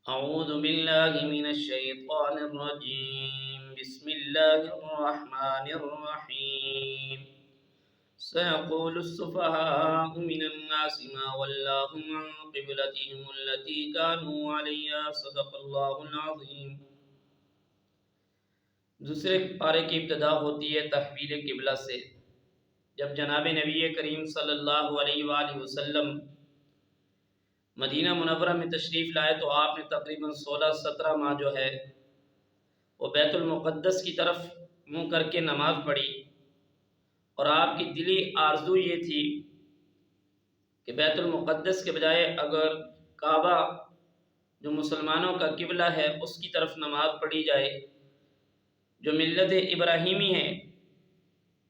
أعوذ بالله من الشيطان الرجيم بسم الله الرحمن الرحيم سيقول السفهاء من الناس ما ولاهم عن قبلتهم التي كانوا عليها صدق الله العظيم۔ دوسرے پارے کی ابتدا ہوتی ہے تحویل قبلہ سے۔ جب جناب نبی کریم صلی اللہ علیہ وآلہ وسلم مدینہ منورہ میں تشریف لائے تو آپ نے تقریباً 16-17 ماہ جو ہے وہ بیت المقدس کی طرف منہ کر کے نماز پڑھی، اور آپ کی دلی آرزو یہ تھی کہ بیت المقدس کے بجائے اگر کعبہ جو مسلمانوں کا قبلہ ہے اس کی طرف نماز پڑھی جائے، جو ملت ابراہیمی ہے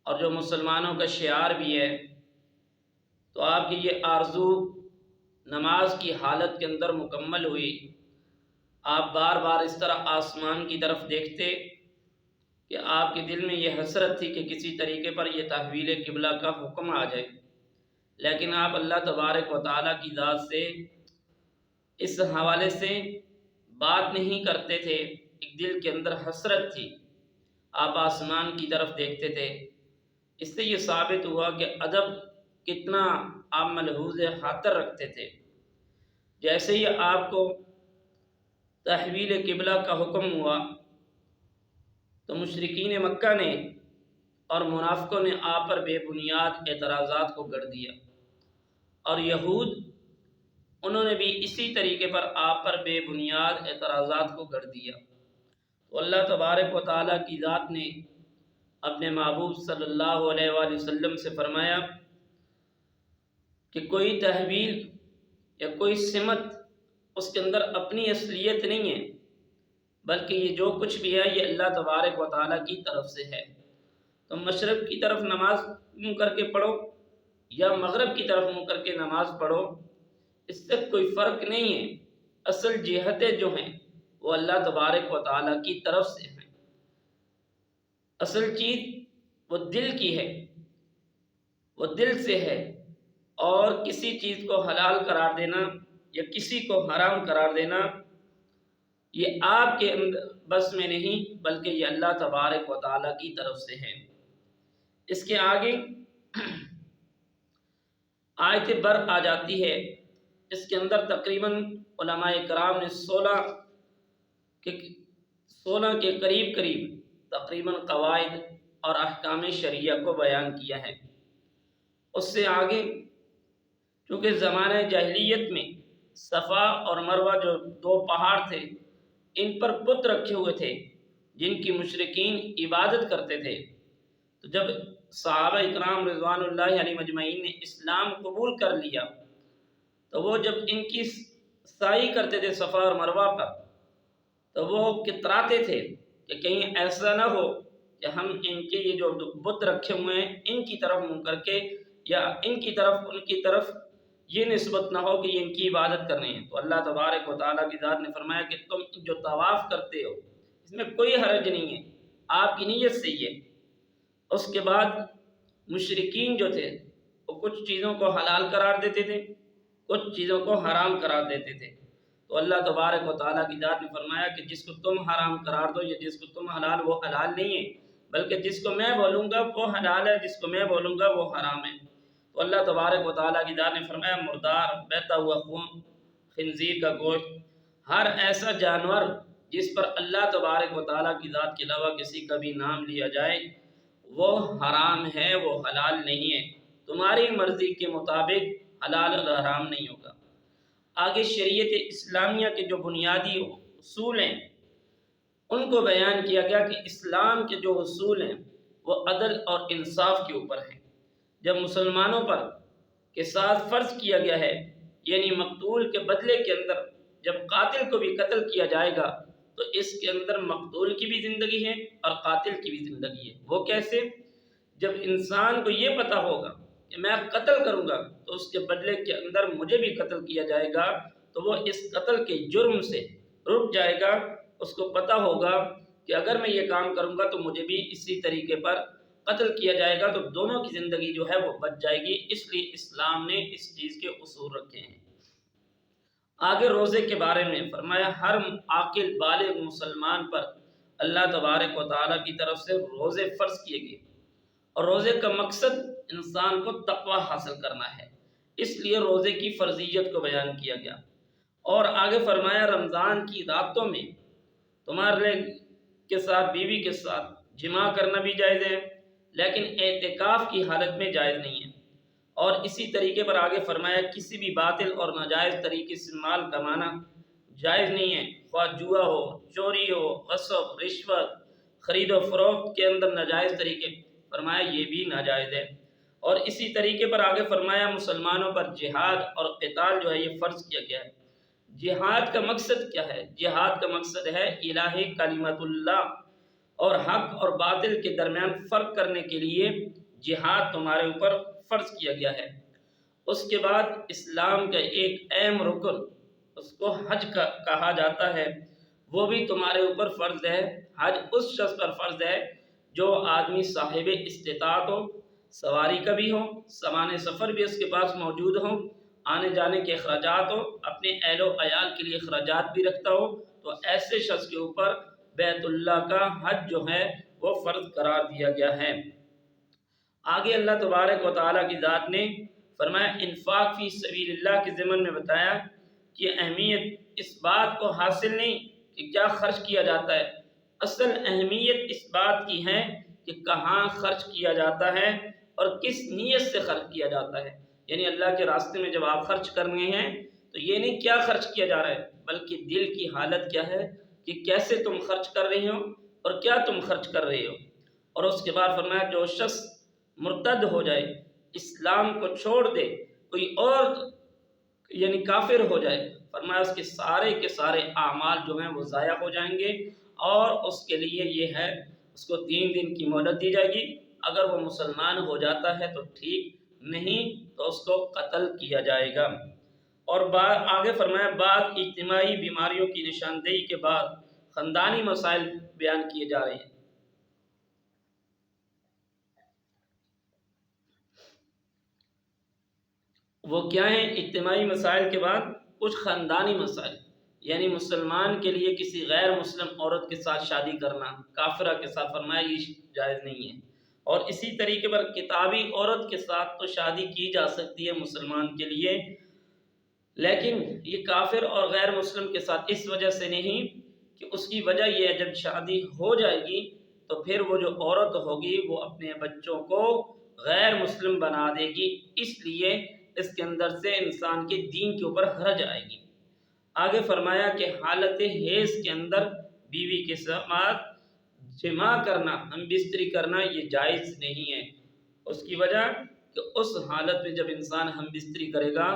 اور جو مسلمانوں کا شعار بھی ہے، تو آپ کی یہ آرزو نماز کی حالت کے اندر مکمل ہوئی۔ آپ بار بار اس طرح آسمان کی طرف دیکھتے کہ آپ کے دل میں یہ حسرت تھی کہ کسی طریقے پر یہ تحویل قبلہ کا حکم آ جائے، لیکن آپ اللہ تبارک و تعالیٰ کی ذات سے اس حوالے سے بات نہیں کرتے تھے۔ ایک دل کے اندر حسرت تھی، آپ آسمان کی طرف دیکھتے تھے۔ اس سے یہ ثابت ہوا کہ ادب کتنا آپ ملحوظ خاطر رکھتے تھے۔ جیسے ہی آپ کو تحویل قبلہ کا حکم ہوا تو مشرکین مکہ نے اور منافقوں نے آپ پر بے بنیاد اعتراضات کو گڑھ دیا، اور یہود انہوں نے بھی اسی طریقے پر آپ پر بے بنیاد اعتراضات کو گڑھ دیا۔ تو اللہ تبارک و تعالیٰ کی ذات نے اپنے محبوب صلی اللہ علیہ وآلہ وسلم سے فرمایا کہ کوئی تحویل یا کوئی سمت اس کے اندر اپنی اصلیت نہیں ہے، بلکہ یہ جو کچھ بھی ہے یہ اللہ تبارک و تعالیٰ کی طرف سے ہے۔ تو مشرق کی طرف نماز منہ کر کے پڑھو یا مغرب کی طرف منہ کر کے نماز پڑھو، اس سے کوئی فرق نہیں ہے۔ اصل جہتیں جو ہیں وہ اللہ تبارک و تعالیٰ کی طرف سے ہیں۔ اصل چیز وہ دل کی ہے، وہ دل سے ہے، اور کسی چیز کو حلال قرار دینا یا کسی کو حرام قرار دینا یہ آپ کے بس میں نہیں، بلکہ یہ اللہ تبارک و تعالیٰ کی طرف سے ہے۔ اس کے آگے آیت بر آ جاتی ہے، اس کے اندر تقریباً علماء کرام نے 16 کے قریب تقریباً قواعد اور احکام شرعیہ کو بیان کیا ہے۔ اس سے آگے چونکہ زمانہ جاہلیت میں صفا اور مروہ جو 2 پہاڑ تھے، ان پر بت رکھے ہوئے تھے جن کی مشرکین عبادت کرتے تھے۔ تو جب صحابہ اکرام رضوان اللہ علیہ مجمعین نے اسلام قبول کر لیا تو وہ جب ان کی سعی کرتے تھے صفا اور مروہ پر، تو وہ کتراتے تھے کہ کہیں ایسا نہ ہو کہ ہم ان کے یہ جو بت رکھے ہوئے ہیں ان کی طرف منہ کر کے یا ان کی طرف یہ نسبت نہ ہو کہ یہ ان کی عبادت کرنے ہیں۔ تو اللہ تبارک و تعالیٰ کی ذات نے فرمایا کہ تم جو طواف کرتے ہو اس میں کوئی حرج نہیں ہے، آپ کی نیت صحیح ہے۔ اس کے بعد مشرکین جو تھے وہ کچھ چیزوں کو حلال قرار دیتے تھے، کچھ چیزوں کو حرام قرار دیتے تھے۔ تو اللہ تبارک و تعالیٰ کی ذات نے فرمایا کہ جس کو تم حرام قرار دو یا جس کو تم حلال، وہ حلال نہیں ہے، بلکہ جس کو میں بولوں گا وہ حلال ہے، جس کو میں بولوں گا وہ حرام ہے۔ تو اللہ تبارک و تعالیٰ کی ذات نے فرمایا مردار، بہتا ہوا خون، خنزیر کا گوشت، ہر ایسا جانور جس پر اللہ تبارک و تعالیٰ کی ذات کے علاوہ کسی کا بھی نام لیا جائے وہ حرام ہے، وہ حلال نہیں ہے۔ تمہاری مرضی کے مطابق حلال اور حرام نہیں ہوگا۔ آگے شریعت اسلامیہ کے جو بنیادی اصول ہیں ان کو بیان کیا گیا کہ اسلام کے جو اصول ہیں وہ عدل اور انصاف کے اوپر ہیں۔ جب مسلمانوں پر قصاص فرض کیا گیا ہے، یعنی مقتول کے بدلے کے اندر جب قاتل کو بھی قتل کیا جائے گا تو اس کے اندر مقتول کی بھی زندگی ہے اور قاتل کی بھی زندگی ہے۔ وہ کیسے؟ جب انسان کو یہ پتہ ہوگا کہ میں قتل کروں گا تو اس کے بدلے کے اندر مجھے بھی قتل کیا جائے گا، تو وہ اس قتل کے جرم سے رک جائے گا۔ اس کو پتہ ہوگا کہ اگر میں یہ کام کروں گا تو مجھے بھی اسی طریقے پر قتل کیا جائے گا، تو دونوں کی زندگی جو ہے وہ بچ جائے گی۔ اس لیے اسلام نے اس چیز کے اصول رکھے ہیں۔ آگے روزے کے بارے میں فرمایا ہر عاقل بالغ مسلمان پر اللہ تبارک و تعالیٰ کی طرف سے روزے فرض کیے گئے، اور روزے کا مقصد انسان کو تقوی حاصل کرنا ہے، اس لیے روزے کی فرضیت کو بیان کیا گیا۔ اور آگے فرمایا رمضان کی راتوں میں تمہارے کے ساتھ بیوی کے ساتھ جماع کرنا بھی جائز ہے، لیکن اعتکاف کی حالت میں جائز نہیں ہے۔ اور اسی طریقے پر آگے فرمایا کسی بھی باطل اور ناجائز طریقے سے مال کمانا جائز نہیں ہے، خواہ جوا ہو، چوری ہو، غصب، رشوت، خرید و فروخت کے اندر ناجائز طریقے، فرمایا یہ بھی ناجائز ہے۔ اور اسی طریقے پر آگے فرمایا مسلمانوں پر جہاد اور قتال جو ہے یہ فرض کیا گیا ہے۔ جہاد کا مقصد کیا ہے؟ جہاد کا مقصد ہے الہی کلمت اللہ اور حق اور باطل کے درمیان فرق کرنے کے لیے جہاد تمہارے اوپر فرض کیا گیا ہے۔ اس کے بعد اسلام کا ایک اہم رکن اس کو حج کا کہا جاتا ہے، وہ بھی تمہارے اوپر فرض ہے۔ حج اس شخص پر فرض ہے جو آدمی صاحب استطاعت ہو، سواری کا بھی ہو، سامان سفر بھی اس کے پاس موجود ہو، آنے جانے کے اخراجات ہو، اپنے اہل و عیال کے لیے اخراجات بھی رکھتا ہو، تو ایسے شخص کے اوپر بیت اللہ کا حج جو ہے وہ فرض قرار دیا گیا ہے۔ آگے اللہ تبارک و تعالیٰ کی ذات نے فرمایا انفاق فی سبیل اللہ کے ضمن میں بتایا کہ اہمیت اس بات کو حاصل نہیں کہ کیا خرچ کیا جاتا ہے، اصل اہمیت اس بات کی ہے کہ کہاں خرچ کیا جاتا ہے اور کس نیت سے خرچ کیا جاتا ہے۔ یعنی اللہ کے راستے میں جب آپ خرچ کرنے ہیں تو یہ نہیں کیا خرچ کیا جا رہا ہے، بلکہ دل کی حالت کیا ہے کہ کیسے تم خرچ کر رہے ہو اور کیا تم خرچ کر رہے ہو۔ اور اس کے بعد فرمایا جو شخص مرتد ہو جائے، اسلام کو چھوڑ دے، کوئی اور یعنی کافر ہو جائے، فرمایا اس کے سارے اعمال جو ہیں وہ ضائع ہو جائیں گے، اور اس کے لیے یہ ہے اس کو 3 دن کی مہلت دی جائے گی۔ اگر وہ مسلمان ہو جاتا ہے تو ٹھیک، نہیں تو اس کو قتل کیا جائے گا۔ اور آگے فرمایا بعض اجتماعی بیماریوں کی نشاندہی کے بعد خاندانی مسائل بیان کیے جا رہے ہیں۔ وہ کیا ہیں؟ اجتماعی مسائل کے بعد کچھ خاندانی مسائل، یعنی مسلمان کے لیے کسی غیر مسلم عورت کے ساتھ شادی کرنا، کافرہ کے ساتھ، فرمایا یہ جائز نہیں ہے۔ اور اسی طریقے پر کتابی عورت کے ساتھ تو شادی کی جا سکتی ہے مسلمان کے لیے، لیکن یہ کافر اور غیر مسلم کے ساتھ اس وجہ سے نہیں کہ اس کی وجہ یہ ہے جب شادی ہو جائے گی تو پھر وہ جو عورت ہوگی وہ اپنے بچوں کو غیر مسلم بنا دے گی، اس لیے اس کے اندر سے انسان کے دین کے اوپر حرج آئے گی۔ آگے فرمایا کہ حالت حیض کے اندر بیوی کے ساتھ جماع کرنا، ہم بستری کرنا یہ جائز نہیں ہے۔ اس کی وجہ کہ اس حالت میں جب انسان ہم بستری کرے گا،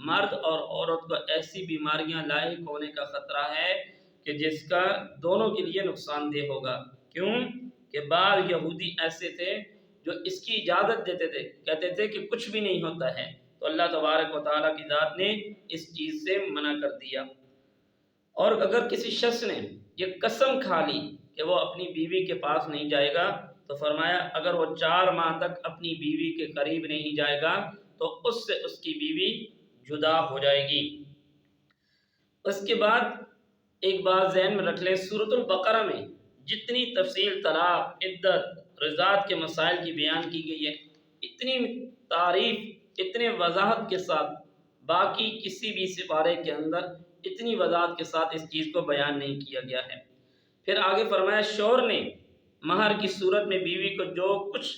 مرد اور عورت کو ایسی بیماریاں لاحق ہونے کا خطرہ ہے کہ جس کا دونوں کے لیے نقصان دہ ہوگا۔ کیوں کہ بعض یہودی ایسے تھے جو اس کی اجازت دیتے تھے، کہتے تھے کہ کچھ بھی نہیں ہوتا ہے، تو اللہ تبارک و تعالیٰ کی ذات نے اس چیز سے منع کر دیا۔ اور اگر کسی شخص نے یہ قسم کھا لی کہ وہ اپنی بیوی کے پاس نہیں جائے گا، تو فرمایا اگر وہ 4 ماہ تک اپنی بیوی کے قریب نہیں جائے گا تو اس سے اس کی بیوی جدا ہو جائے گی۔ اس کے بعد ایک بات ذہن میں رکھ لیں، سورۃ البقرہ میں جتنی تفصیل طلاق، عدت، رضاعت کے مسائل کی بیان کی گئی ہے، اتنی تعریف، اتنے وضاحت کے ساتھ باقی کسی بھی سپارے کے اندر اتنی وضاحت کے ساتھ اس چیز کو بیان نہیں کیا گیا ہے۔ پھر آگے فرمایا شوہر نے مہر کی صورت میں بیوی کو جو کچھ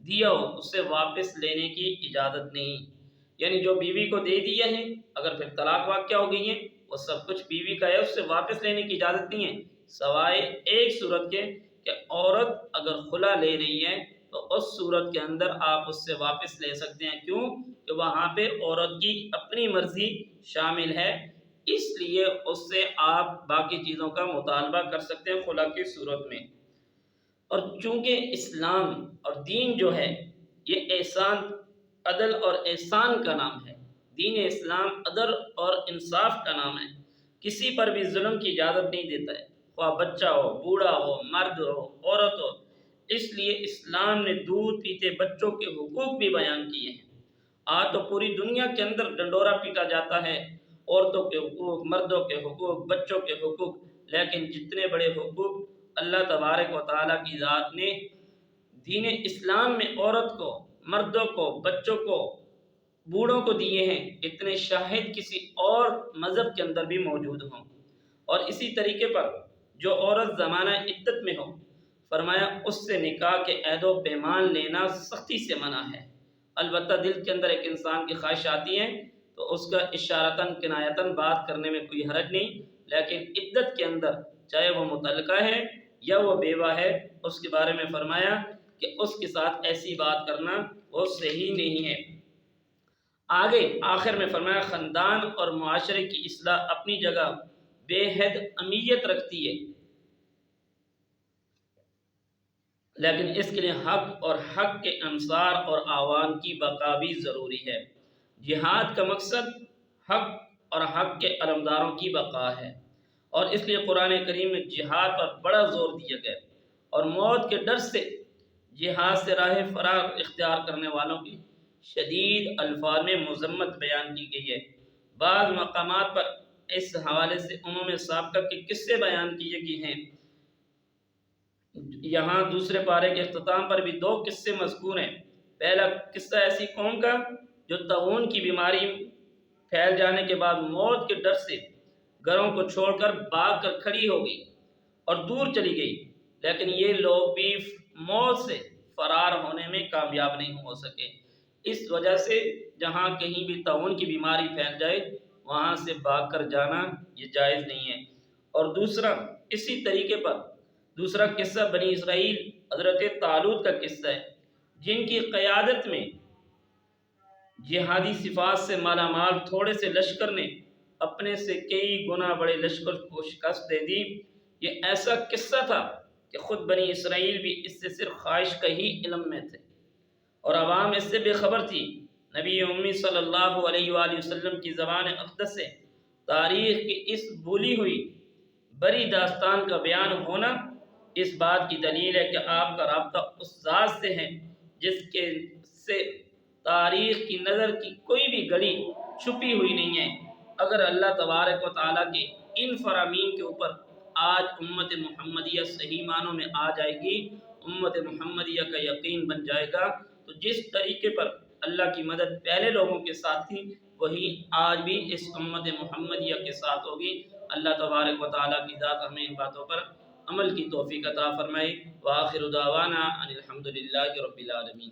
دیا ہو اسے واپس لینے کی اجازت نہیں، یعنی جو بیوی کو دے دیا ہے اگر پھر طلاق واقع ہو گئی ہے وہ سب کچھ بیوی کا ہے، اس سے واپس لینے کی اجازت نہیں ہے، سوائے ایک صورت کے کہ عورت اگر خلا لے رہی ہے تو اس صورت کے اندر آپ اس سے واپس لے سکتے ہیں۔ کیوں کہ وہاں پہ عورت کی اپنی مرضی شامل ہے، اس لیے اس سے آپ باقی چیزوں کا مطالبہ کر سکتے ہیں خلا کی صورت میں۔ اور چونکہ اسلام اور دین جو ہے یہ احسان، عدل اور احسان کا نام ہے، دین اسلام عدل اور انصاف کا نام ہے، کسی پر بھی ظلم کی اجازت نہیں دیتا ہے، خواہ بچہ ہو، بوڑھا ہو، مرد ہو، عورت ہو۔ اس لیے اسلام نے دودھ پیتے بچوں کے حقوق بھی بیان کیے ہیں۔ آج تو پوری دنیا کے اندر ڈنڈورا پیٹا جاتا ہے عورتوں کے حقوق، مردوں کے حقوق، بچوں کے حقوق، لیکن جتنے بڑے حقوق اللہ تبارک و تعالیٰ کی ذات نے دین اسلام میں عورت کو، مردوں کو، بچوں کو، بوڑھوں کو دیے ہیں، اتنے شاہد کسی اور مذہب کے اندر بھی موجود ہوں۔ اور اسی طریقے پر جو عورت زمانہ عدت میں ہو، فرمایا اس سے نکاح کے عہد و پیمان لینا سختی سے منع ہے۔ البتہ دل کے اندر ایک انسان کی خواہش آتی ہے تو اس کا اشارتاً کنایتاً بات کرنے میں کوئی حرج نہیں، لیکن عدت کے اندر چاہے وہ متعلقہ ہے یا وہ بیوہ ہے، اس کے بارے میں فرمایا کہ اس کے ساتھ ایسی بات کرنا وہ صحیح نہیں ہے۔ آگے آخر میں فرمایا خاندان اور معاشرے کی اصلاح اپنی جگہ بے حد اہمیت رکھتی ہے، لیکن اس کے لیے حق اور حق کے انصار اور اعوان کی بقا بھی ضروری ہے۔ جہاد کا مقصد حق اور حق کے علمداروں کی بقا ہے، اور اس لیے قرآن کریم میں جہاد پر بڑا زور دیا گیا، اور موت کے ڈر سے جہاد سے راہ فرار اختیار کرنے والوں کی شدید الفاظ میں مذمت بیان کی گئی ہے۔ بعض مقامات پر اس حوالے سے عموم سابقہ کے قصے بیان کیے گئے ہیں۔ یہاں دوسرے پارے کے اختتام پر بھی 2 قصے مذکور ہیں۔ پہلا قصہ ایسی قوم کا جو طاعون کی بیماری پھیل جانے کے بعد موت کے ڈر سے گھروں کو چھوڑ کر بھاگ کر کھڑی ہو گئی اور دور چلی گئی، لیکن یہ لوگ بھی موت سے فرار ہونے میں کامیاب نہیں ہو سکے۔ اس وجہ سے جہاں کہیں بھی طاعون کی بیماری پھیل جائے وہاں سے بھاگ کر جانا یہ جائز نہیں ہے۔ اور دوسرا اسی طریقے پر دوسرا قصہ بنی اسرائیل حضرت طالوت کا قصہ ہے، جن کی قیادت میں جہادی صفات سے مالا مال تھوڑے سے لشکر نے اپنے سے کئی گنا بڑے لشکر کو شکست دے دی۔ یہ ایسا قصہ تھا کہ خود بنی اسرائیل بھی اس سے صرف خواہش کا ہی علم میں تھے، اور عوام اس سے بے خبر تھی۔ نبی امی صلی اللہ علیہ وآلہ وسلم کی زبان اقدس سے تاریخ کی اس بھولی ہوئی بڑی داستان کا بیان ہونا اس بات کی دلیل ہے کہ آپ کا رابطہ اس ذات سے ہے جس کے سے تاریخ کی نظر کی کوئی بھی گڑی چھپی ہوئی نہیں ہے۔ اگر اللہ تبارک و تعالیٰ کے ان فرامین کے اوپر آج امت محمدیہ صحیح معنوں میں آ جائے گی، امت محمدیہ کا یقین بن جائے گا، تو جس طریقے پر اللہ کی مدد پہلے لوگوں کے ساتھ تھی وہی آج بھی اس امت محمدیہ کے ساتھ ہوگی۔ اللہ تبارک و تعالیٰ کی ذات ہمیں ان باتوں پر عمل کی توفیق عطا فرمائے۔ وآخر دعوانا ان الحمد للہ رب العالمین۔